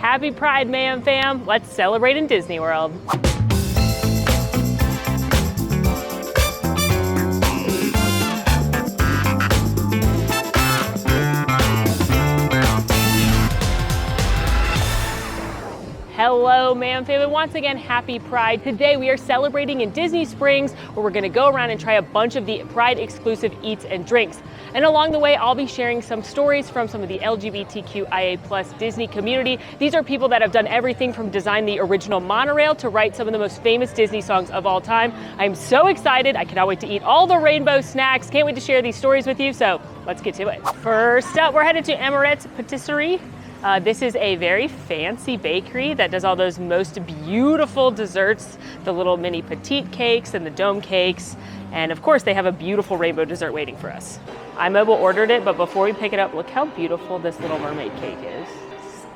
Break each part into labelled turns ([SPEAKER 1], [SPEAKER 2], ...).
[SPEAKER 1] Happy Pride, Mayhem fam. Let's celebrate in Disney World. Hello, Mayhem family. Once again, happy Pride. Today we are celebrating in Disney Springs, where we're gonna go around and try a bunch of the Pride exclusive eats and drinks. And along the way, I'll be sharing some stories from some of the LGBTQIA+ Disney community. These are people that have done everything from design the original monorail to write some of the most famous Disney songs of all time. I'm so excited. I cannot wait to eat all the rainbow snacks. Can't wait to share these stories with you. So let's get to it. First up, we're headed to Emirates Patisserie. This is a very fancy bakery that does all those most beautiful desserts, the little mini petite cakes and the dome cakes. And of course, they have a beautiful rainbow dessert waiting for us. I mobile ordered it, but before we pick it up, look how beautiful this little mermaid cake is.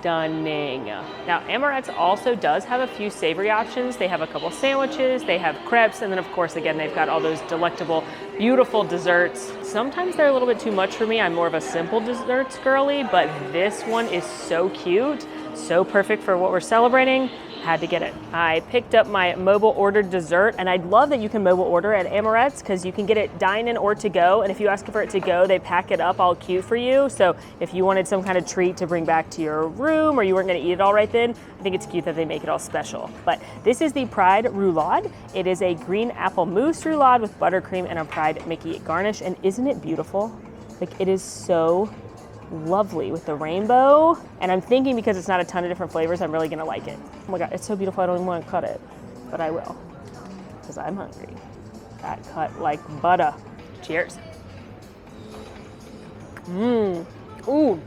[SPEAKER 1] Stunning. Now, Emirates also does have a few savory options. They have a couple sandwiches, they have crepes, and then of course, again, they've got all those delectable, beautiful desserts. Sometimes they're a little bit too much for me. I'm more of a simple desserts girly, but this one is so cute, so perfect for what we're celebrating. Had to get it. I picked up my mobile ordered dessert, and I love that you can mobile order at Emirates because you can get it dine-in or to go, and if you ask for it to go, they pack it up all cute for you. So if you wanted some kind of treat to bring back to your room or you weren't gonna eat it all right then, I think it's cute that they make it all special. But this is the Pride Roulade. It is a green apple mousse roulade with buttercream and a Pride Mickey garnish, and isn't it beautiful? Like, it is so lovely with the rainbow, and I'm thinking because it's not a ton of different flavors, I'm really gonna like it. Oh my god, it's so beautiful. I don't even want to cut it, but I will because I'm hungry. That cut like butter. Cheers. Ooh,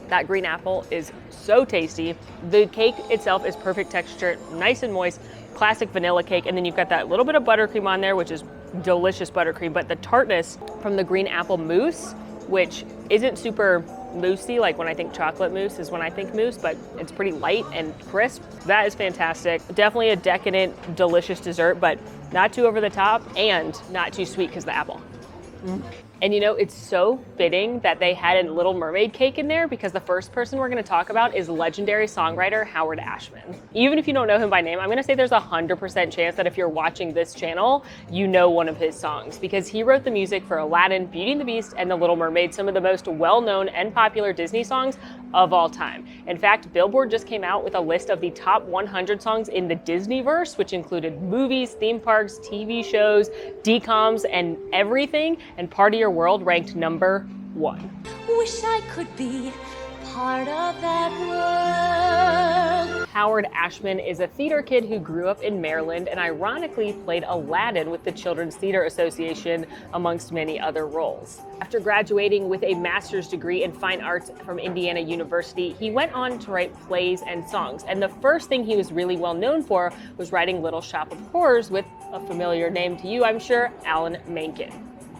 [SPEAKER 1] that green apple is so tasty. The cake itself is perfect texture, nice and moist, classic vanilla cake, and then you've got that little bit of buttercream on there, which is delicious buttercream, but the tartness from the green apple mousse, which isn't super moussey, like when I think chocolate mousse is when I think mousse, but it's pretty light and crisp. That is fantastic. Definitely a decadent, delicious dessert, but not too over the top and not too sweet because the apple. And you know, it's so fitting that they had a Little Mermaid cake in there because the first person we're gonna talk about is legendary songwriter Howard Ashman. Even if you don't know him by name, I'm gonna say there's 100% chance that if you're watching this channel, you know one of his songs because he wrote the music for Aladdin, Beauty and the Beast, and The Little Mermaid, some of the most well-known and popular Disney songs of all time. In fact, Billboard just came out with a list of the top 100 songs in the Disneyverse, which included movies, theme parks, TV shows, DCOMs, and everything, and Part of Your World ranked number 1.
[SPEAKER 2] Wish I could be part of that world.
[SPEAKER 1] Howard Ashman is a theater kid who grew up in Maryland and ironically played Aladdin with the Children's Theater Association, amongst many other roles. After graduating with a master's degree in fine arts from Indiana University, he went on to write plays and songs. And the first thing he was really well known for was writing Little Shop of Horrors with a familiar name to you, I'm sure, Alan Menken.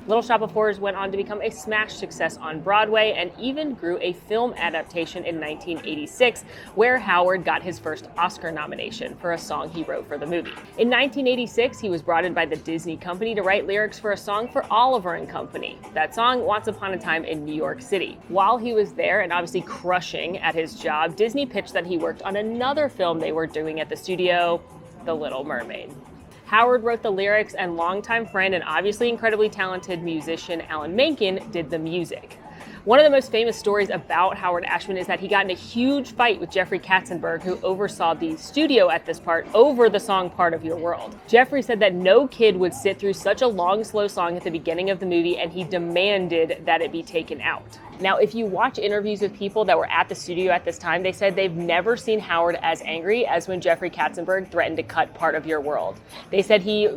[SPEAKER 1] Little Shop of Horrors went on to become a smash success on Broadway and even grew a film adaptation in 1986, where Howard got his first Oscar nomination for a song he wrote for the movie. In 1986, he was brought in by the Disney Company to write lyrics for a song for Oliver and Company. That song, Once Upon a Time in New York City. While he was there and obviously crushing at his job, Disney pitched that he worked on another film they were doing at the studio, The Little Mermaid. Howard wrote the lyrics, and longtime friend and obviously incredibly talented musician Alan Menken did the music. One of the most famous stories about Howard Ashman is that he got in a huge fight with Jeffrey Katzenberg, who oversaw the studio at this part, over the song Part of Your World. Jeffrey said that no kid would sit through such a long, slow song at the beginning of the movie, and he demanded that it be taken out. Now, if you watch interviews with people that were at the studio at this time, they said they've never seen Howard as angry as when Jeffrey Katzenberg threatened to cut Part of Your World. They said he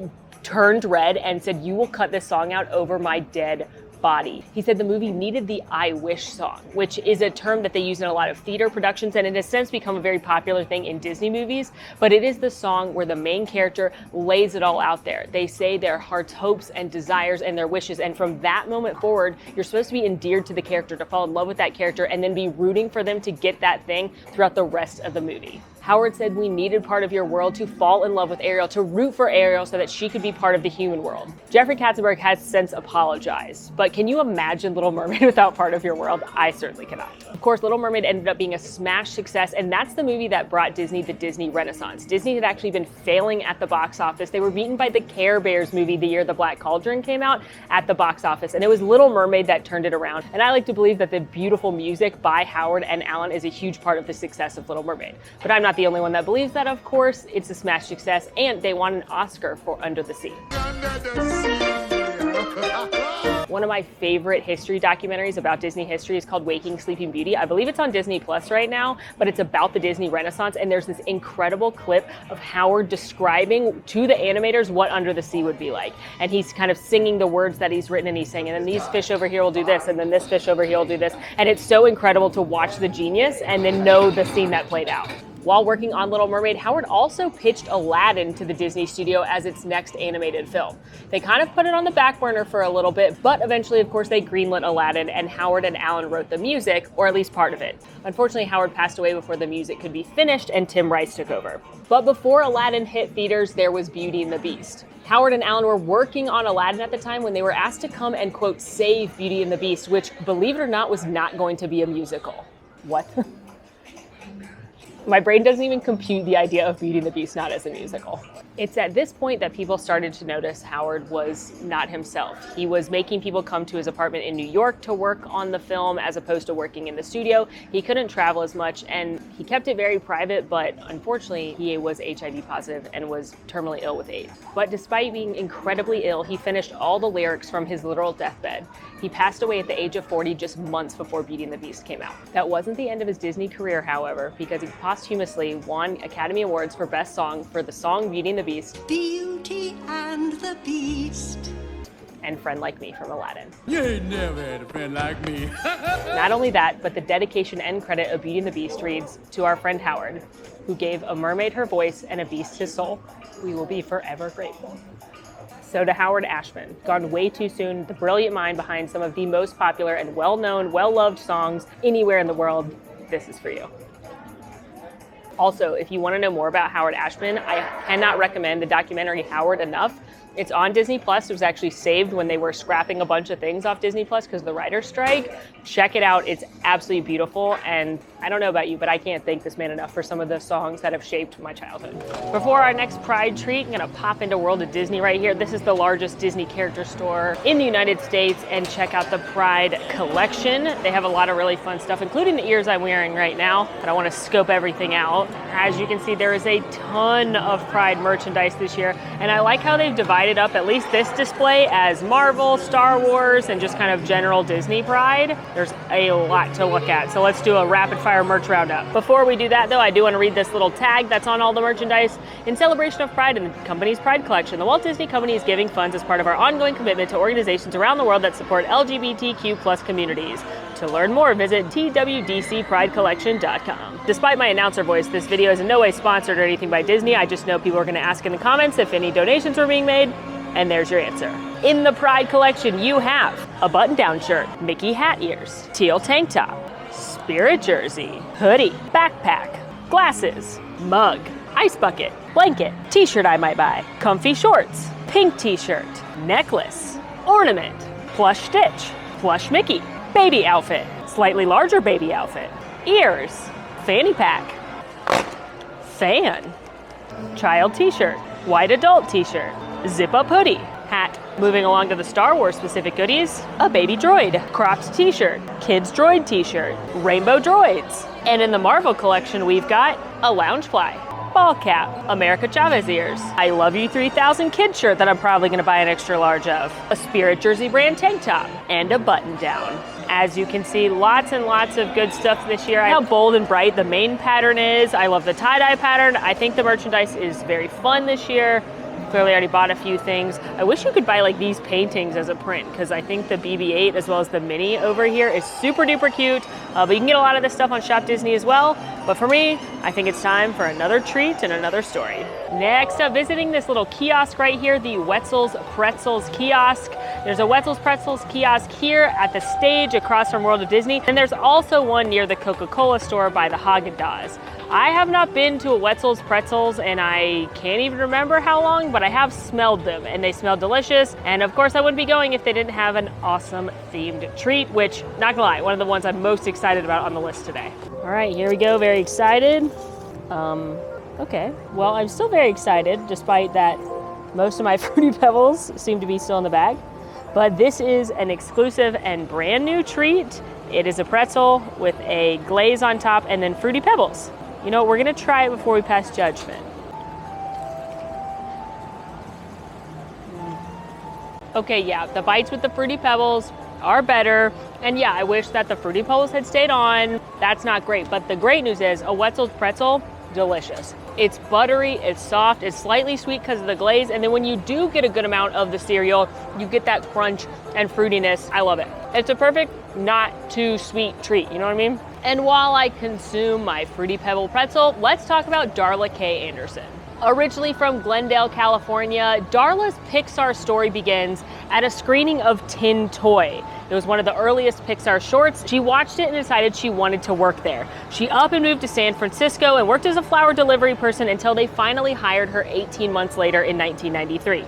[SPEAKER 1] turned red and said, "You will cut this song out over my dead body." He said the movie needed the I Wish song, which is a term that they use in a lot of theater productions and in a sense become a very popular thing in Disney movies, but it is the song where the main character lays it all out there. They say their heart's hopes and desires and their wishes, and from that moment forward, you're supposed to be endeared to the character, to fall in love with that character, and then be rooting for them to get that thing throughout the rest of the movie. Howard said we needed part of your world to fall in love with Ariel, to root for Ariel so that she could be part of the human world. Jeffrey Katzenberg has since apologized, but can you imagine Little Mermaid without part of your world? I certainly cannot. Of course, Little Mermaid ended up being a smash success, and that's the movie that brought Disney the Disney Renaissance. Disney had actually been failing at the box office. They were beaten by the Care Bears movie the year The Black Cauldron came out at the box office, and it was Little Mermaid that turned it around. And I like to believe that the beautiful music by Howard and Alan is a huge part of the success of Little Mermaid. But I'm not the only one that believes that, of course. It's a smash success, and they won an Oscar for Under the Sea. One of my favorite history documentaries about Disney history is called Waking Sleeping Beauty. I believe it's on Disney Plus right now, but it's about the Disney Renaissance, and there's this incredible clip of Howard describing to the animators what Under the Sea would be like. And he's kind of singing the words that he's written, and he's saying, and then these fish over here will do this, and then this fish over here will do this. And it's so incredible to watch the genius and then know the scene that played out. While working on Little Mermaid, Howard also pitched Aladdin to the Disney studio as its next animated film. They kind of put it on the back burner for a little bit, but eventually, of course, they greenlit Aladdin, and Howard and Alan wrote the music, or at least part of it. Unfortunately, Howard passed away before the music could be finished, and Tim Rice took over. But before Aladdin hit theaters, there was Beauty and the Beast. Howard and Alan were working on Aladdin at the time when they were asked to come and, quote, save Beauty and the Beast, which, believe it or not, was not going to be a musical. What? My brain doesn't even compute the idea of Beauty and the Beast not as a musical. It's at this point that people started to notice Howard was not himself. He was making people come to his apartment in New York to work on the film as opposed to working in the studio. He couldn't travel as much, and he kept it very private, but unfortunately, he was HIV positive and was terminally ill with AIDS. But despite being incredibly ill, he finished all the lyrics from his literal deathbed. He passed away at the age of 40 just months before Beauty and the Beast came out. That wasn't the end of his Disney career, however, because he posthumously won Academy Awards for Best Song for the song Beauty and the Beast.
[SPEAKER 3] Beauty and the Beast.
[SPEAKER 1] And Friend Like Me from Aladdin.
[SPEAKER 4] You ain't never had a friend like me.
[SPEAKER 1] Not only that, but the dedication and credit of Beauty and the Beast reads, to our friend Howard, who gave a mermaid her voice and a beast his soul. We will be forever grateful. So to Howard Ashman, gone way too soon, the brilliant mind behind some of the most popular and well-known, well-loved songs anywhere in the world, this is for you. Also, if you want to know more about Howard Ashman, I cannot recommend the documentary Howard enough. It's on Disney Plus. It was actually saved when they were scrapping a bunch of things off Disney Plus because of the writer's strike. Check it out. It's absolutely beautiful. And I don't know about you, but I can't thank this man enough for some of the songs that have shaped my childhood. Before our next Pride treat, I'm going to pop into World of Disney right here. This is the largest Disney character store in the United States, and check out the Pride collection. They have a lot of really fun stuff, including the ears I'm wearing right now, but I want to scope everything out. As you can see, there is a ton of Pride merchandise this year, and I like how they've divided up at least this display as Marvel, Star Wars, and just kind of general Disney Pride. There's a lot to look at, so let's do a rapid fire merch roundup. Before we do that though, I do want to read this little tag that's on all the merchandise. In celebration of Pride and the company's Pride collection, the Walt Disney Company is giving funds as part of our ongoing commitment to organizations around the world that support LGBTQ+ communities. To learn more, visit twdcpridecollection.com. Despite my announcer voice, this video is in no way sponsored or anything by Disney. I just know people are going to ask in the comments if any donations were being made, and there's your answer. In the Pride collection, you have a button-down shirt, Mickey hat ears, teal tank top, spirit jersey, hoodie, backpack, glasses, mug, ice bucket, blanket, t-shirt I might buy, comfy shorts, pink t-shirt, necklace, ornament, plush Stitch, plush Mickey, baby outfit, slightly larger baby outfit, ears, fanny pack, fan, child t-shirt, white adult t-shirt, zip-up hoodie, hat. Moving along to the Star Wars specific goodies, a baby droid, cropped t-shirt, kids droid t-shirt, rainbow droids. And in the Marvel collection, we've got a lounge fly, ball cap, America Chavez ears, I Love You 3000 kid shirt that I'm probably gonna buy an extra large of, a Spirit Jersey brand tank top, and a button down. As you can see, lots and lots of good stuff this year. How bold and bright the main pattern is. I love the tie-dye pattern. I think the merchandise is very fun this year. Clearly already bought a few things. I wish you could buy like these paintings as a print, because I think the BB-8 as well as the Mini over here is super duper cute. But you can get a lot of this stuff on Shop Disney as well. But for me, I think it's time for another treat and another story. Next up, visiting this little kiosk right here, the Wetzels Pretzels kiosk. There's a Wetzels Pretzels kiosk here at the stage across from World of Disney, and there's also one near the Coca-Cola store by the Haagen-Dazs. I have not been to a Wetzels Pretzels and I can't even remember how long, but I have smelled them and they smell delicious. And of course I wouldn't be going if they didn't have an awesome themed treat, which, not gonna lie, one of the ones I'm most excited about on the list today. All right, here we go, very excited. Okay, well, I'm still very excited despite that most of my Fruity Pebbles seem to be still in the bag. But this is an exclusive and brand new treat. It is a pretzel with a glaze on top and then Fruity Pebbles. You know, we're gonna try it before we pass judgment. Okay, yeah, the bites with the Fruity Pebbles are better. And yeah, I wish that the Fruity Pebbles had stayed on. That's not great, but the great news is a Wetzels pretzel, delicious. It's buttery, it's soft, it's slightly sweet because of the glaze, and then when you do get a good amount of the cereal, you get that crunch and fruitiness. I love it. It's a perfect, not too sweet treat, you know what I mean? And while I consume my Fruity Pebble pretzel, let's talk about Darla K. Anderson. Originally from Glendale, California, Darla's Pixar story begins at a screening of Tin Toy. It was one of the earliest Pixar shorts. She watched it and decided she wanted to work there. She up and moved to San Francisco and worked as a flower delivery person until they finally hired her 18 months later in 1993.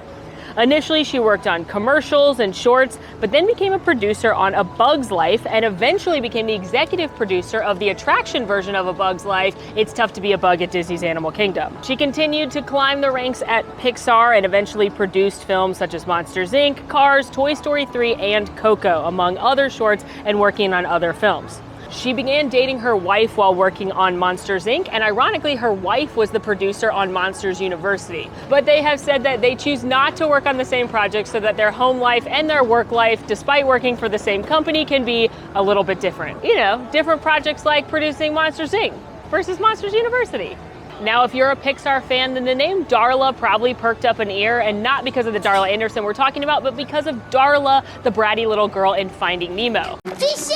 [SPEAKER 1] Initially, she worked on commercials and shorts, but then became a producer on A Bug's Life and eventually became the executive producer of the attraction version of A Bug's Life, It's Tough to Be a Bug at Disney's Animal Kingdom. She continued to climb the ranks at Pixar and eventually produced films such as Monsters, Inc., Cars, Toy Story 3, and Coco, among other shorts, and working on other films. She began dating her wife while working on Monsters, Inc., and ironically, her wife was the producer on Monsters University. But they have said that they choose not to work on the same project so that their home life and their work life, despite working for the same company, can be a little bit different. You know, different projects like producing Monsters, Inc. versus Monsters University. Now, if you're a Pixar fan, then the name Darla probably perked up an ear, and not because of the Darla Anderson we're talking about, but because of Darla, the bratty little girl in Finding Nemo.
[SPEAKER 2] Fishy!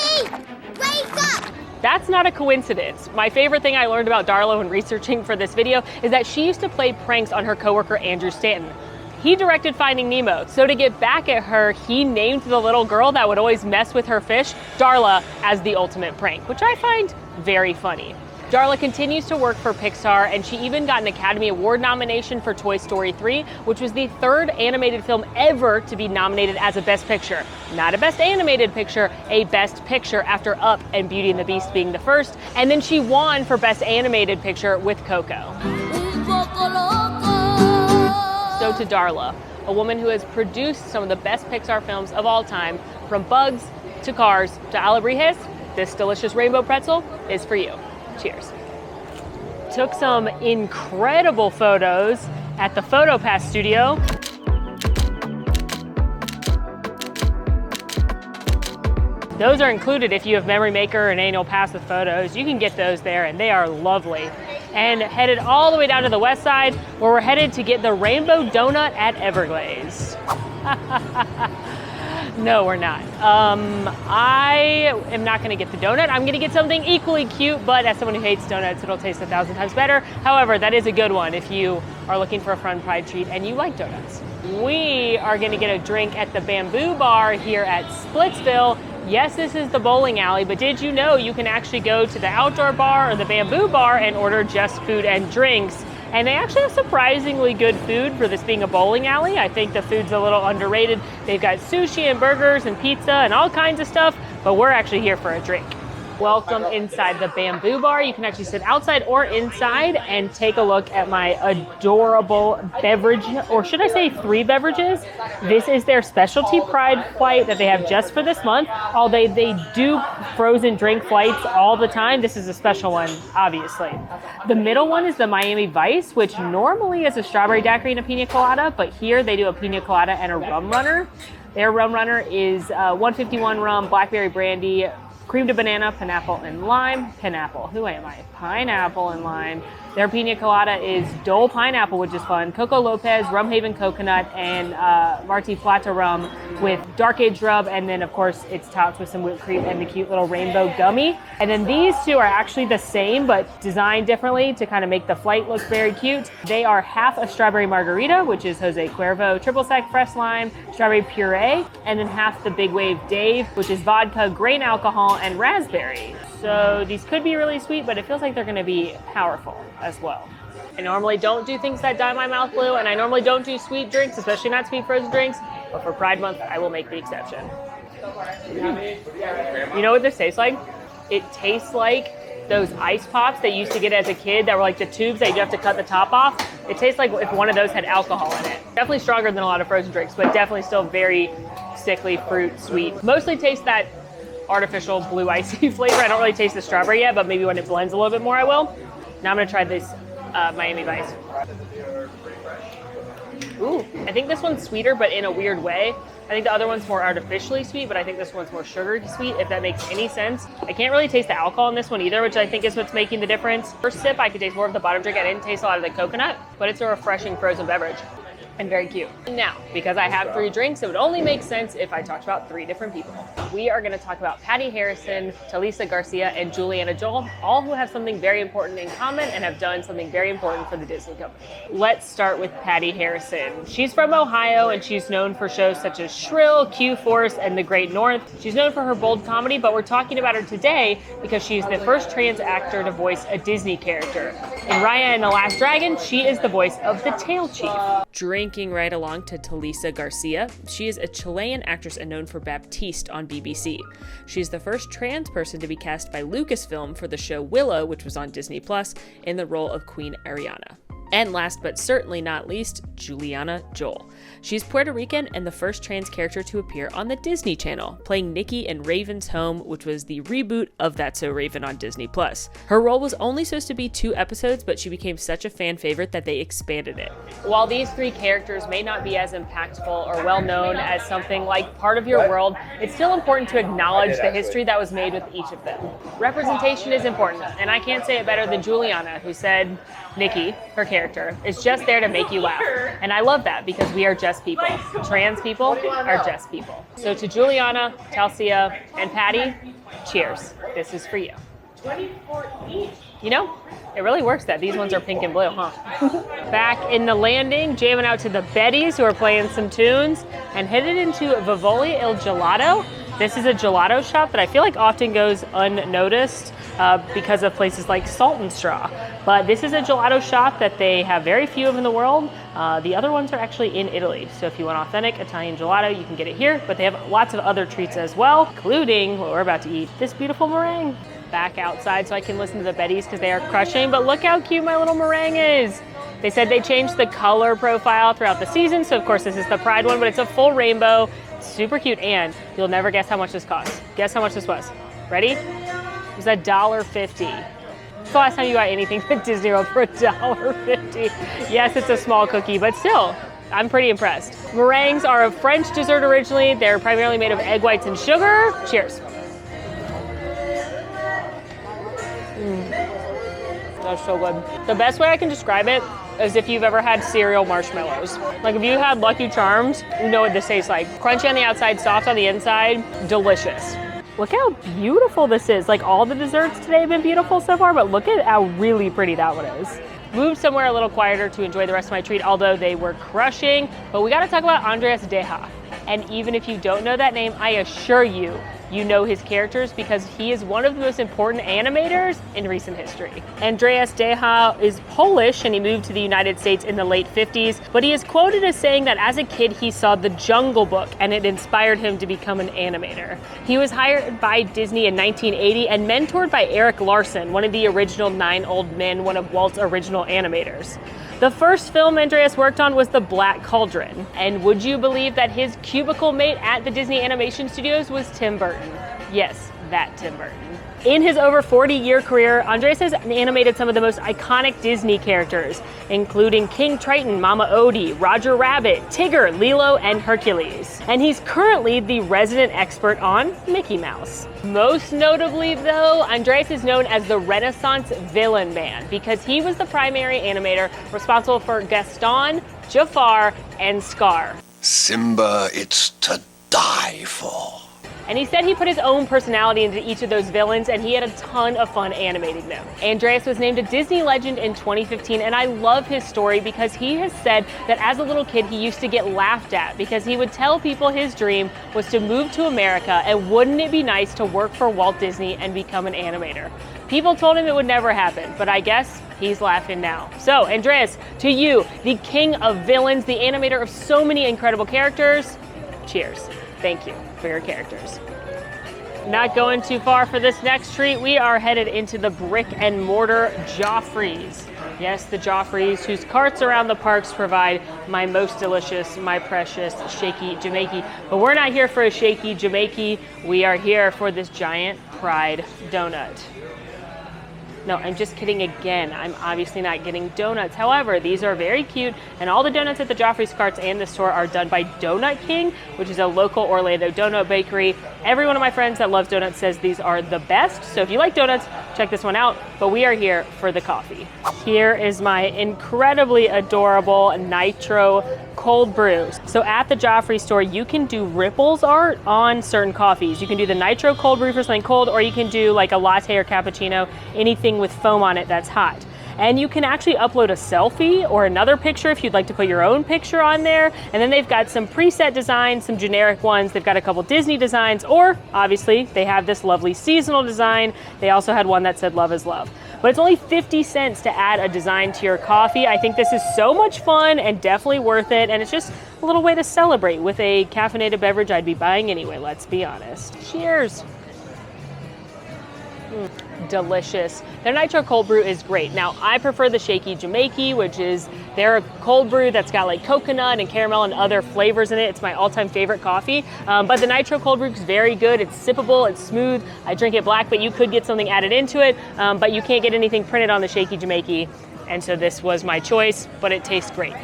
[SPEAKER 2] Wake up!
[SPEAKER 1] That's not a coincidence. My favorite thing I learned about Darla when researching for this video is that she used to play pranks on her coworker Andrew Stanton. He directed Finding Nemo, so to get back at her, he named the little girl that would always mess with her fish, Darla, as the ultimate prank, which I find very funny. Darla continues to work for Pixar, and she even got an Academy Award nomination for Toy Story 3, which was the third animated film ever to be nominated as a Best Picture. Not a Best Animated Picture, a Best Picture after Up and Beauty and the Beast being the first, and then she won for Best Animated Picture with Coco. So to Darla, a woman who has produced some of the best Pixar films of all time, from Bugs to Cars to Alebrijes, this delicious rainbow pretzel is for you. Cheers. Took some incredible photos at the PhotoPass studio. Those are included if you have Memory Maker and Annual Pass with photos. You can get those there and they are lovely. And headed all the way down to the west side where we're headed to get the Rainbow Donut at Everglades. No, we're not. I am not gonna get the donut. I'm gonna get something equally cute, but as someone who hates donuts, it'll taste 1,000 times better. However, that is a good one if you are looking for a fun pride treat and you like donuts. We are gonna get a drink at the Bamboo Bar here at Splitsville. Yes, this is the bowling alley, but did you know you can actually go to the outdoor bar or the Bamboo Bar and order just food and drinks? And they actually have surprisingly good food for this being a bowling alley. I think the food's a little underrated. They've got sushi and burgers and pizza and all kinds of stuff, but we're actually here for a drink. Welcome inside the Bamboo Bar. You can actually sit outside or inside and take a look at my adorable beverage, or should I say 3 beverages? This is their specialty Pride flight that they have just for this month. Although they do frozen drink flights all the time, this is a special one, obviously. The middle one is the Miami Vice, which normally is a strawberry daiquiri and a pina colada, but here they do a pina colada and a rum runner. Their rum runner is 151 rum, blackberry brandy, cream to banana, pineapple and lime. Pineapple, who am I? Pineapple and lime. Their pina colada is Dole pineapple, which is fun. Coco Lopez, Rum Haven coconut, and Marti Plata rum with dark aged rub. And then of course it's topped with some whipped cream and the cute little rainbow gummy. And then these two are actually the same, but designed differently to kind of make the flight look very cute. They are half a strawberry margarita, which is Jose Cuervo, triple sec fresh lime, strawberry puree, and then half the Big Wave Dave, which is vodka, grain alcohol, and raspberry. So these could be really sweet, but it feels like they're gonna be powerful as well. I normally don't do things that dye my mouth blue, and I normally don't do sweet drinks, especially not sweet frozen drinks, but for Pride Month, I will make the exception. You know what this tastes like? It tastes like those ice pops that you used to get as a kid that were like the tubes that you have to cut the top off. It tastes like if one of those had alcohol in it. Definitely stronger than a lot of frozen drinks, but definitely still very sickly fruit sweet. Mostly taste that artificial blue icy flavor. I don't really taste the strawberry yet, but maybe when it blends a little bit more, I will. Now I'm gonna try this Miami Vice. Ooh, I think this one's sweeter, but in a weird way. I think the other one's more artificially sweet, but I think this one's more sugary sweet, if that makes any sense. I can't really taste the alcohol in this one either, which I think is what's making the difference. First sip, I could taste more of the bottom drink. I didn't taste a lot of the coconut, but it's a refreshing frozen beverage. And very cute. Now, because I have 3 drinks, it would only make sense if I talked about 3 different people. We are gonna talk about Patty Harrison, Talisa Garcia, and Juliana Joel, all who have something very important in common and have done something very important for the Disney Company. Let's start with Patty Harrison. She's from Ohio, and she's known for shows such as Shrill, Q-Force, and The Great North. She's known for her bold comedy, but we're talking about her today because she's the first trans actor to voice a Disney character. In Raya and the Last Dragon, she is the voice of the Tail Chief. Drinking right along to Talisa Garcia. She is a Chilean actress and known for Baptiste on BBC. She's the first trans person to be cast by Lucasfilm for the show Willow, which was on Disney Plus, in the role of Queen Ariana. And last but certainly not least, Juliana Joel. She's Puerto Rican and the first trans character to appear on the Disney Channel, playing Nikki in Raven's Home, which was the reboot of That's So Raven on Disney Plus. Her role was only supposed to be 2 episodes, but she became such a fan favorite that they expanded it. While these 3 characters may not be as impactful or well known as something like Part of Your World, it's still important to acknowledge the history that was made with each of them. Representation is important, and I can't say it better than Juliana, who said, Nikki, her character, is just there to make you laugh. And I love that because we are just people. Trans people are just people. So to Juliana, Talsia, and Patty, cheers. This is for you. 24 each. You know, it really works that these ones are pink and blue, huh? Back in the landing, jamming out to the Bettys, who are playing some tunes, and headed into Vivoli Gelato. This is a gelato shop that I feel like often goes unnoticed because of places like Salt and Straw. But this is a gelato shop that they have very few of in the world. The other ones are actually in Italy. So if you want authentic Italian gelato, you can get it here. But they have lots of other treats as well, including what we're about to eat, this beautiful meringue. Back outside so I can listen to the Bettys because they are crushing. But look how cute my little meringue is. They said they changed the color profile throughout the season. So of course this is the Pride one, but it's a full rainbow. Super cute, and you'll never guess how much this costs. Guess how much this was. Ready? It was $1.50. It's the last time you got anything at Disney World for $1.50. Yes, it's a small cookie, but still, I'm pretty impressed. Meringues are a French dessert originally. They're primarily made of egg whites and sugar. Cheers. That's so good. The best way I can describe it is if you've ever had cereal marshmallows. Like if you had Lucky Charms, you know what this tastes like. Crunchy on the outside, soft on the inside, delicious. Look how beautiful this is. Like all the desserts today have been beautiful so far, but look at how really pretty that one is. Moved somewhere a little quieter to enjoy the rest of my treat, although they were crushing. But we gotta talk about Andres Deja. And even if you don't know that name, I assure you, you know his characters because he is one of the most important animators in recent history. Andres Deja is Polish and he moved to the United States in the late 50s, but he is quoted as saying that as a kid he saw The Jungle Book and it inspired him to become an animator. He was hired by Disney in 1980 and mentored by Eric Larson, one of the original 9 Old Men, one of Walt's original animators. The first film Andreas worked on was The Black Cauldron. And would you believe that his cubicle mate at the Disney Animation Studios was Tim Burton? Yes, that Tim Burton. In his over 40-year career, Andres has animated some of the most iconic Disney characters, including King Triton, Mama Odie, Roger Rabbit, Tigger, Lilo, and Hercules. And he's currently the resident expert on Mickey Mouse. Most notably though, Andres is known as the Renaissance Villain Man because he was the primary animator responsible for Gaston, Jafar, and Scar.
[SPEAKER 5] Simba, it's to die for.
[SPEAKER 1] And he said he put his own personality into each of those villains, and he had a ton of fun animating them. Andreas was named a Disney legend in 2015, and I love his story because he has said that as a little kid, he used to get laughed at because he would tell people his dream was to move to America, and wouldn't it be nice to work for Walt Disney and become an animator? People told him it would never happen, but I guess he's laughing now. So, Andreas, to you, the king of villains, the animator of so many incredible characters, cheers. Thank you for your characters. Not going too far for this next treat, we are headed into the brick and mortar Joffrey's. Yes, the Joffrey's, whose carts around the parks provide my most delicious, my precious shaky Jamaican. But we're not here for a shaky Jamaican, we are here for this giant Pride donut. No, I'm just kidding again. I'm obviously not getting donuts. However, these are very cute, and all the donuts at the Joffrey's carts and the store are done by Donut King, which is a local Orlando donut bakery. Every one of my friends that loves donuts says these are the best. So if you like donuts, check this one out. But we are here for the coffee. Here is my incredibly adorable Nitro cold brew. So at the Joffrey store, you can do ripples art on certain coffees. You can do the Nitro cold brew for something cold, or you can do like a latte or cappuccino, anything with foam on it that's hot. And you can actually upload a selfie or another picture if you'd like to put your own picture on there. And then they've got some preset designs, some generic ones. They've got a couple Disney designs, or obviously they have this lovely seasonal design. They also had one that said love is love. But it's only 50 cents to add a design to your coffee. I think this is so much fun and definitely worth it. And it's just a little way to celebrate with a caffeinated beverage I'd be buying anyway, let's be honest. Cheers. Delicious. Their Nitro cold brew is great. Now, I prefer the Shaky Jamaican, which is their cold brew that's got like coconut and caramel and other flavors in it. It's my all-time favorite coffee. But the Nitro cold brew is very good. It's sippable, it's smooth. I drink it black, but you could get something added into it, but you can't get anything printed on the Shaky Jamaican. And so this was my choice, but it tastes great.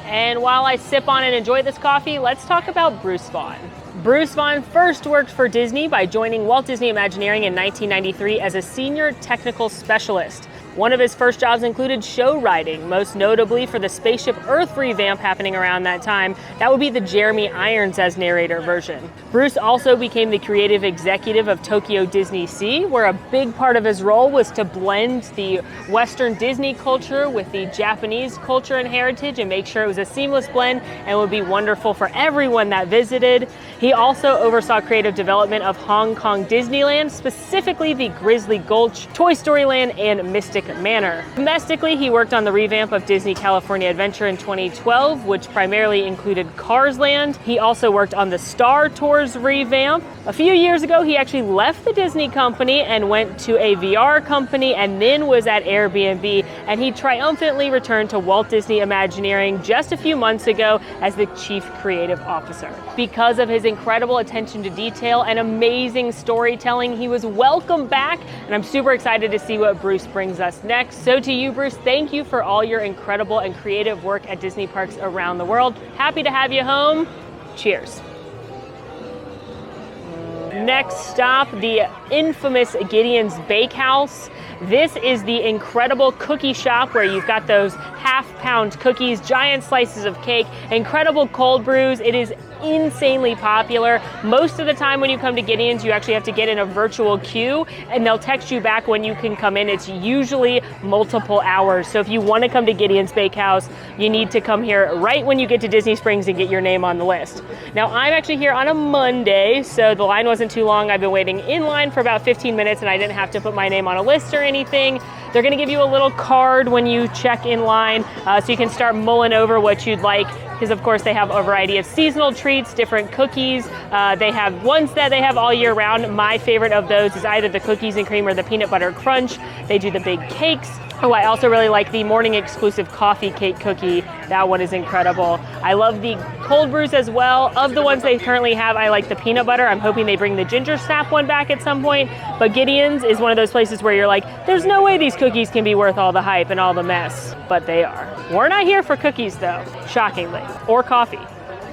[SPEAKER 1] And while I sip on and enjoy this coffee, let's talk about Bruce Vaughan. Bruce Vaughan first worked for Disney by joining Walt Disney Imagineering in 1993 as a senior technical specialist. One of his first jobs included show writing, most notably for the Spaceship Earth revamp happening around that time. That would be the Jeremy Irons as narrator version. Bruce also became the creative executive of Tokyo Disney Sea, where a big part of his role was to blend the Western Disney culture with the Japanese culture and heritage and make sure it was a seamless blend and would be wonderful for everyone that visited. He also oversaw creative development of Hong Kong Disneyland, specifically the Grizzly Gulch, Toy Story Land, and Mystic Manor. Domestically, he worked on the revamp of Disney California Adventure in 2012, which primarily included Cars Land. He also worked on the Star Tours revamp. A few years ago, he actually left the Disney company and went to a VR company and then was at Airbnb, and he triumphantly returned to Walt Disney Imagineering just a few months ago as the Chief Creative Officer. Because of his incredible attention to detail and amazing storytelling, he was welcomed back, and I'm super excited to see what Bruce brings us next. So to you, Bruce, thank you for all your incredible and creative work at Disney parks around the world. Happy to have you home. Cheers. Next stop, the infamous Gideon's Bakehouse. This is the incredible cookie shop where you've got those half-pound cookies, giant slices of cake, incredible cold brews. It is insanely popular. Most of the time when you come to Gideon's, you actually have to get in a virtual queue, and they'll text you back when you can come in. It's usually multiple hours. So if you want to come to Gideon's Bakehouse, you need to come here right when you get to Disney Springs and get your name on the list. Now, I'm actually here on a Monday, so the line wasn't too long. I've been waiting in line for about 15 minutes, and I didn't have to put my name on a list or anything. They're going to give you a little card when you check in line, so you can start mulling over what you'd like, because of course they have a variety of seasonal treats, different cookies. They have ones that they have all year round. My favorite of those is either the cookies and cream or the peanut butter crunch. They do the big cakes. Oh, I also really like the morning exclusive coffee cake cookie. That one is incredible. I love the cold brews as well. Of the ones they currently have, I like the peanut butter. I'm hoping they bring the ginger snap one back at some point. But Gideon's is one of those places where you're like, there's no way these cookies can be worth all the hype and all the mess. But they are. We're not here for cookies though, shockingly. Or coffee,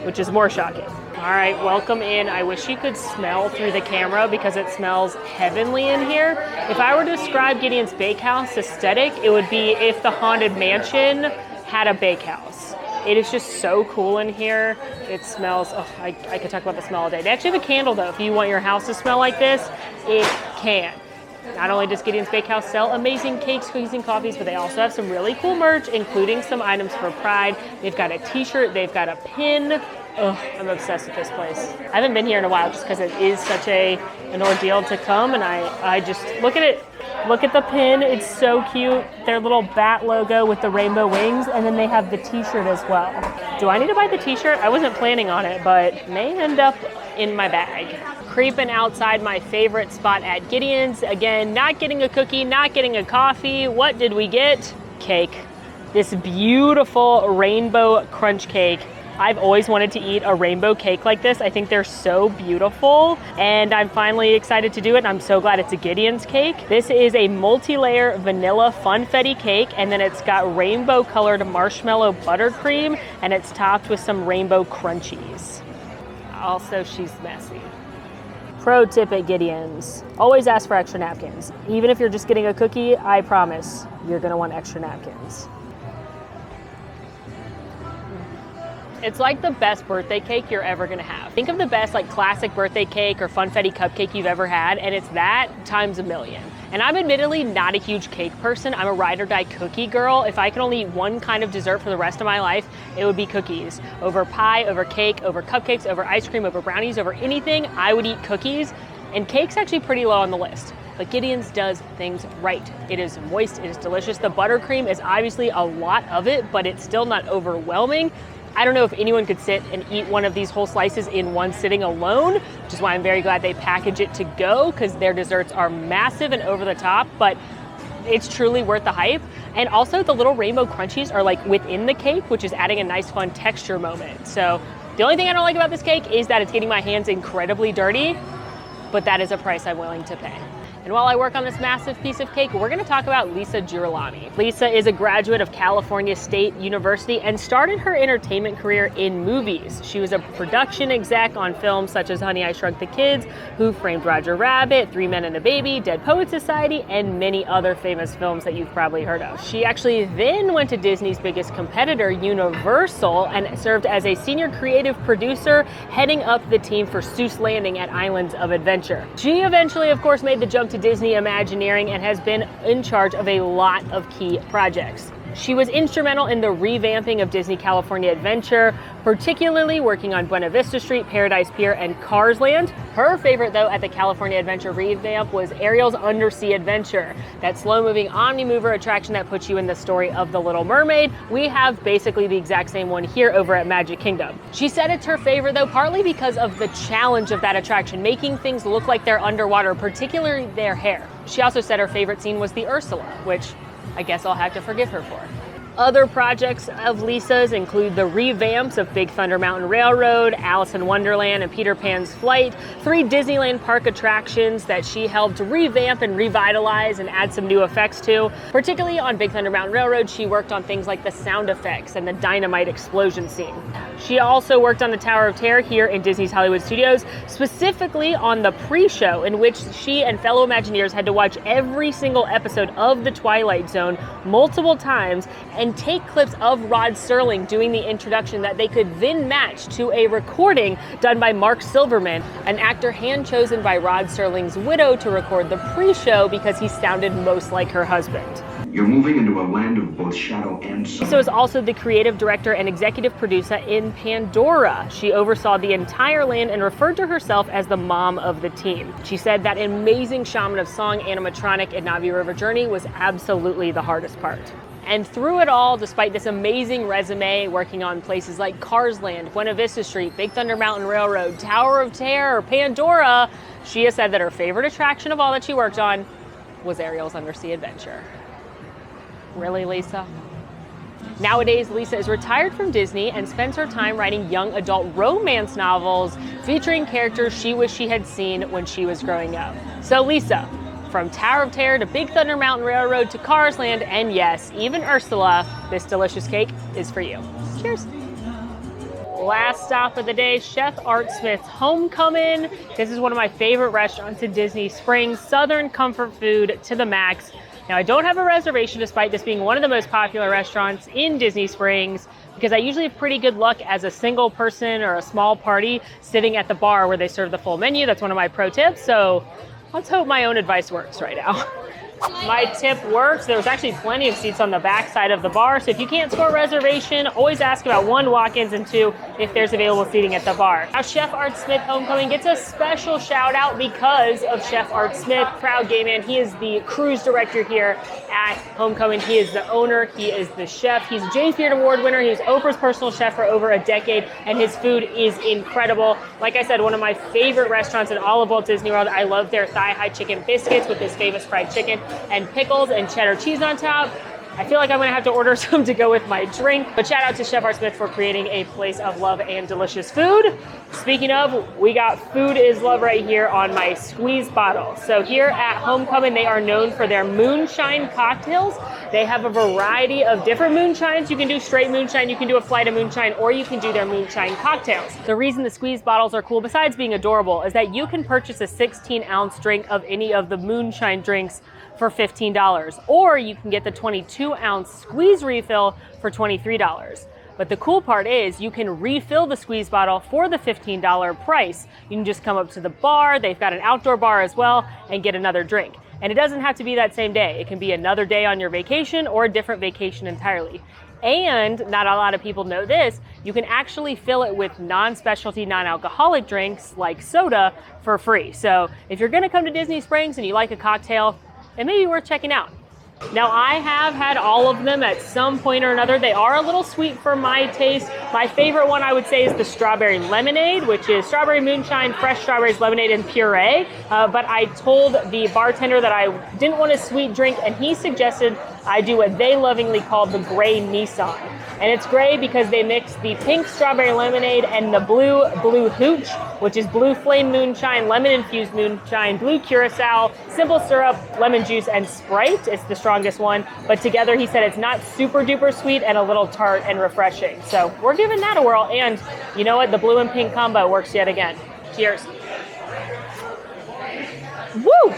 [SPEAKER 1] which is more shocking. All right, welcome in. I wish you could smell through the camera because it smells heavenly in here. If I were to describe Gideon's Bakehouse aesthetic, it would be if the Haunted Mansion had a bakehouse. It is just so cool in here. It smells, oh, I could talk about the smell all day. They actually have a candle though. If you want your house to smell like this, it can. Not only does Gideon's Bakehouse sell amazing cakes, cookies, and coffees, but they also have some really cool merch, including some items for Pride. They've got a t-shirt, they've got a pin. Oh, I'm obsessed with this place. I haven't been here in a while just because it is such an ordeal to come, and I just, look at it. Look at the pin, it's so cute. Their little bat logo with the rainbow wings, and then they have the t-shirt as well. Do I need to buy the t-shirt? I wasn't planning on it, but may end up in my bag. Creeping outside my favorite spot at Gideon's. Again, not getting a cookie, not getting a coffee. What did we get? Cake. This beautiful rainbow crunch cake. I've always wanted to eat a rainbow cake like this. I think they're so beautiful, and I'm finally excited to do it, and I'm so glad it's a Gideon's cake. This is a multi-layer vanilla funfetti cake, and then it's got rainbow colored marshmallow buttercream, and it's topped with some rainbow crunchies. Also, she's messy. Pro tip at Gideon's, always ask for extra napkins. Even if you're just getting a cookie, I promise you're gonna want extra napkins. It's like the best birthday cake you're ever gonna have. Think of the best like classic birthday cake or funfetti cupcake you've ever had, and it's that times a million. And I'm admittedly not a huge cake person. I'm a ride or die cookie girl. If I could only eat one kind of dessert for the rest of my life, it would be cookies. Over pie, over cake, over cupcakes, over ice cream, over brownies, over anything, I would eat cookies. And cake's actually pretty low on the list. But Gideon's does things right. It is moist, it is delicious. The buttercream is obviously a lot of it, but it's still not overwhelming. I don't know if anyone could sit and eat one of these whole slices in one sitting alone, which is why I'm very glad they package it to go, because their desserts are massive and over the top, but it's truly worth the hype. And also the little rainbow crunchies are like within the cake, which is adding a nice fun texture moment. So the only thing I don't like about this cake is that it's getting my hands incredibly dirty, but that is a price I'm willing to pay. And while I work on this massive piece of cake, we're gonna talk about Lisa Girolami. Lisa is a graduate of California State University and started her entertainment career in movies. She was a production exec on films such as Honey, I Shrunk the Kids, Who Framed Roger Rabbit, Three Men and a Baby, Dead Poets Society, and many other famous films that you've probably heard of. She actually then went to Disney's biggest competitor, Universal, and served as a senior creative producer, heading up the team for Seuss Landing at Islands of Adventure. She eventually, of course, made the jump to Disney Imagineering and has been in charge of a lot of key projects. She was instrumental in the revamping of Disney California Adventure, particularly working on Buena Vista Street, Paradise Pier, and Cars Land. Her favorite, though, at the California Adventure revamp was Ariel's Undersea Adventure, that slow-moving omni-mover attraction that puts you in the story of The Little Mermaid. We have basically the exact same one here over at Magic Kingdom. She said it's her favorite, though, partly because of the challenge of that attraction, making things look like they're underwater, particularly their hair. She also said her favorite scene was the Ursula, which I guess I'll have to forgive her for. Other projects of Lisa's include the revamps of Big Thunder Mountain Railroad, Alice in Wonderland, and Peter Pan's Flight, 3 Disneyland park attractions that she helped revamp and revitalize and add some new effects to. Particularly on Big Thunder Mountain Railroad, she worked on things like the sound effects and the dynamite explosion scene. She also worked on the Tower of Terror here in Disney's Hollywood Studios, specifically on the pre-show, in which she and fellow Imagineers had to watch every single episode of The Twilight Zone multiple times and take clips of Rod Serling doing the introduction that they could then match to a recording done by Mark Silverman, an actor hand-chosen by Rod Serling's widow to record the pre-show because he sounded most like her husband.
[SPEAKER 6] You're moving into a land of both shadow and sun.
[SPEAKER 1] Lisa is also the creative director and executive producer in Pandora. She oversaw the entire land and referred to herself as the mom of the team. She said that amazing Shaman of Song animatronic at Navi River Journey was absolutely the hardest part. And through it all, despite this amazing resume, working on places like Cars Land, Buena Vista Street, Big Thunder Mountain Railroad, Tower of Terror, Pandora, she has said that her favorite attraction of all that she worked on was Ariel's Undersea Adventure. Really, Lisa? Nowadays, Lisa is retired from Disney and spends her time writing young adult romance novels featuring characters she wished she had seen when she was growing up. So Lisa, from Tower of Terror to Big Thunder Mountain Railroad to Cars Land, and yes, even Ursula, this delicious cake is for you. Cheers. Last stop of the day, Chef Art Smith's Homecomin. This is one of my favorite restaurants in Disney Springs. Southern comfort food to the max. Now, I don't have a reservation despite this being one of the most popular restaurants in Disney Springs because I usually have pretty good luck as a single person or a small party sitting at the bar where they serve the full menu. That's one of my pro tips. So let's hope my own advice works right now. My tip works. There was actually plenty of seats on the back side of the bar. So if you can't score a reservation, always ask about 1, walk-ins, and 2, if there's available seating at the bar. Now, Chef Art Smith Homecomin gets a special shout out because of Chef Art Smith, proud gay man. He is the cruise director here at Homecomin. He is the owner. He is the chef. He's a James Beard Award winner. He was Oprah's personal chef for over a decade, and his food is incredible. Like I said, one of my favorite restaurants in all of Walt Disney World. I love their thigh-high chicken biscuits with this famous fried chicken and pickles and cheddar cheese on top. I feel like I'm gonna have to order some to go with my drink. But shout out to Chef Art Smith for creating a place of love and delicious food. Speaking of, we got Food is Love right here on my squeeze bottle. So here at Homecomin, they are known for their moonshine cocktails. They have a variety of different moonshines. You can do straight moonshine, you can do a flight of moonshine, or you can do their moonshine cocktails. The reason the squeeze bottles are cool, besides being adorable, is that you can purchase a 16-ounce drink of any of the moonshine drinks for $15, or you can get the 22-ounce squeeze refill for $23. But the cool part is you can refill the squeeze bottle for the $15 price. You can just come up to the bar, they've got an outdoor bar as well, and get another drink. And it doesn't have to be that same day. It can be another day on your vacation or a different vacation entirely. And not a lot of people know this, you can actually fill it with non-specialty, non-alcoholic drinks like soda for free. So if you're gonna come to Disney Springs and you like a cocktail, it may be worth checking out. Now, I have had all of them at some point or another. They are a little sweet for my taste. My favorite one, I would say, is the strawberry lemonade, which is strawberry moonshine, fresh strawberries, lemonade, and puree. But I told the bartender that I didn't want a sweet drink, and he suggested I do what they lovingly call the gray Nissan. And it's gray because they mix the pink strawberry lemonade and the blue hooch, which is blue flame moonshine, lemon-infused moonshine, blue curacao, simple syrup, lemon juice, and Sprite. It's the strongest one. But together, he said it's not super duper sweet and a little tart and refreshing. So we're giving that a whirl. And you know what? The blue and pink combo works yet again. Cheers. Woo!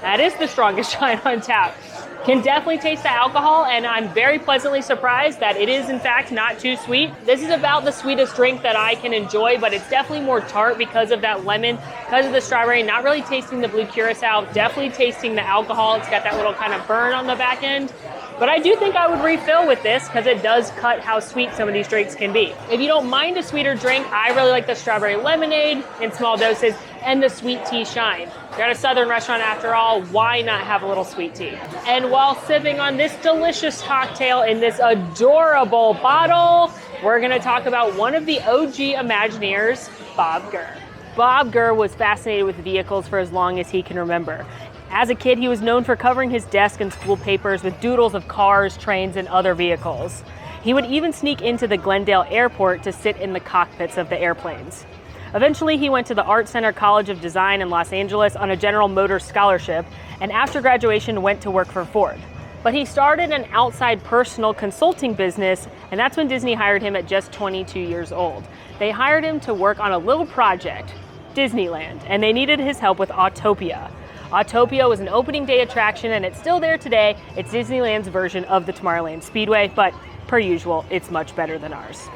[SPEAKER 1] That is the strongest shine on tap. Can definitely taste the alcohol, and I'm very pleasantly surprised that it is in fact not too sweet. This is about the sweetest drink that I can enjoy, but it's definitely more tart because of that lemon, because of the strawberry, not really tasting the blue curacao, definitely tasting the alcohol. It's got that little kind of burn on the back end. But I do think I would refill with this because it does cut how sweet some of these drinks can be. If you don't mind a sweeter drink, I really like the strawberry lemonade in small doses and the sweet tea shine. You're at a Southern restaurant after all, why not have a little sweet tea? And while sipping on this delicious cocktail in this adorable bottle, we're gonna talk about one of the OG Imagineers, Bob Gerr. Bob Gerr was fascinated with vehicles for as long as he can remember. As a kid, he was known for covering his desk and school papers with doodles of cars, trains, and other vehicles. He would even sneak into the Glendale airport to sit in the cockpits of the airplanes. Eventually, he went to the Art Center College of Design in Los Angeles on a General Motors scholarship, and after graduation went to work for Ford. But he started an outside personal consulting business, and that's when Disney hired him at just 22 years old. They hired him to work on a little project, Disneyland, and they needed his help with Autopia. Autopia was an opening day attraction, and it's still there today. It's Disneyland's version of the Tomorrowland Speedway, but per usual, it's much better than ours.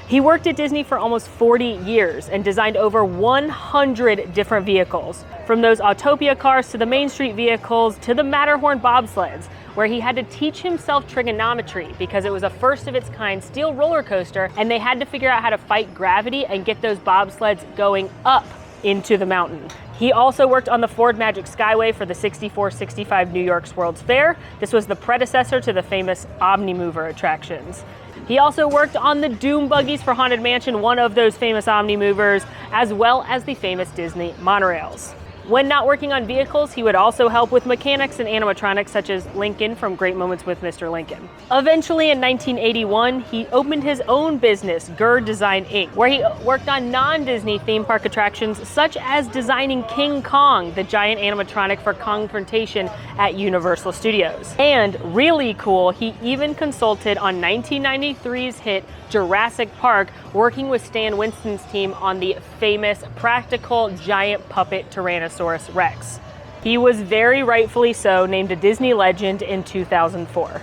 [SPEAKER 1] He worked at Disney for almost 40 years and designed over 100 different vehicles, from those Autopia cars to the Main Street vehicles to the Matterhorn bobsleds, where he had to teach himself trigonometry because it was a first of its kind steel roller coaster, and they had to figure out how to fight gravity and get those bobsleds going up into the mountain. He also worked on the Ford Magic Skyway for the 64-65 New York's World's Fair. This was the predecessor to the famous Omnimover attractions. He also worked on the Doom buggies for Haunted Mansion, one of those famous Omnimovers, as well as the famous Disney monorails. When not working on vehicles, he would also help with mechanics and animatronics such as Lincoln from Great Moments with Mr. Lincoln. Eventually in 1981, he opened his own business, Gerr Design Inc., where he worked on non-Disney theme park attractions such as designing King Kong, the giant animatronic for Confrontation at Universal Studios. And really cool, he even consulted on 1993's hit Jurassic Park, working with Stan Winston's team on the famous practical giant puppet Tyrannosaurus Rex. He was very rightfully so named a Disney legend in 2004.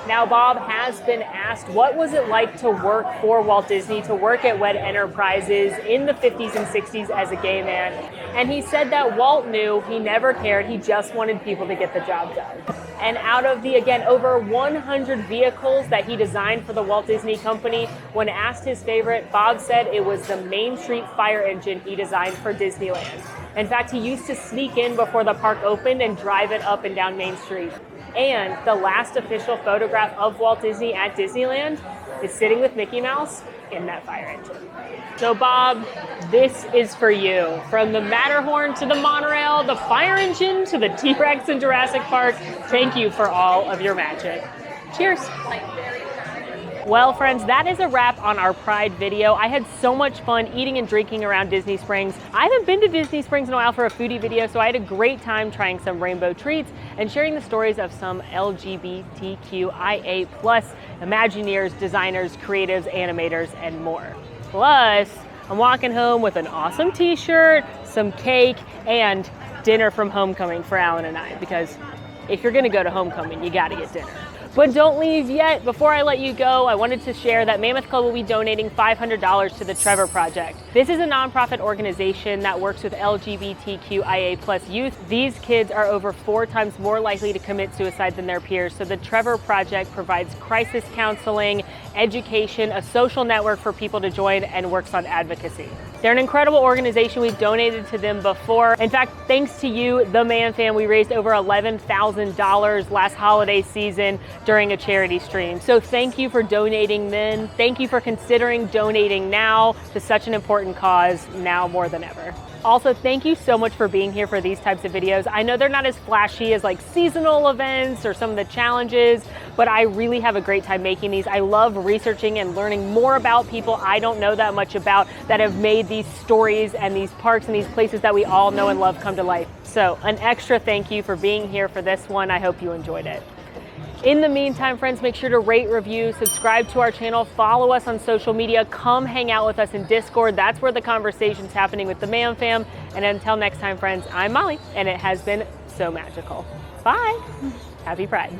[SPEAKER 1] Now, Bob has been asked, what was it like to work for Walt Disney, to work at WED Enterprises in the 50s and 60s as a gay man? And he said that Walt knew, he never cared, he just wanted people to get the job done. And out of the, again, over 100 vehicles that he designed for the Walt Disney Company, when asked his favorite, Bob said it was the Main Street fire engine he designed for Disneyland. In fact, he used to sneak in before the park opened and drive it up and down Main Street. And the last official photograph of Walt Disney at Disneyland is sitting with Mickey Mouse in that fire engine. So Bob, this is for you. From the Matterhorn to the monorail, the fire engine to the T-Rex in Jurassic Park, thank you for all of your magic. Cheers. Well, friends, that is a wrap on our Pride video. I had so much fun eating and drinking around Disney Springs. I haven't been to Disney Springs in a while for a foodie video, so I had a great time trying some rainbow treats and sharing the stories of some LGBTQIA+ Imagineers, designers, creatives, animators, and more. Plus, I'm walking home with an awesome t-shirt, some cake, and dinner from Homecomin for Alan and I, because if you're gonna go to Homecomin, you gotta get dinner. But don't leave yet. Before I let you go, I wanted to share that Mammoth Club will be donating $500 to the Trevor Project. This is a nonprofit organization that works with LGBTQIA+ youth. These kids are over 4 times more likely to commit suicide than their peers, so the Trevor Project provides crisis counseling, education, a social network for people to join, and works on advocacy. They're an incredible organization. We've donated to them before. In fact, thanks to you, the Man Fam, we raised over $11,000 last holiday season during a charity stream. So thank you for donating then. Thank you for considering donating now to such an important cause, now more than ever. Also, thank you so much for being here for these types of videos. I know they're not as flashy as like seasonal events or some of the challenges, but I really have a great time making these. I love researching and learning more about people I don't know that much about that have made these stories and these parks and these places that we all know and love come to life. So an extra thank you for being here for this one. I hope you enjoyed it. In the meantime, friends, make sure to rate, review, subscribe to our channel, follow us on social media, come hang out with us in Discord. That's where the conversation's happening with the Man Fam. And until next time, friends, I'm Molly, and it has been so magical. Bye. Happy Pride.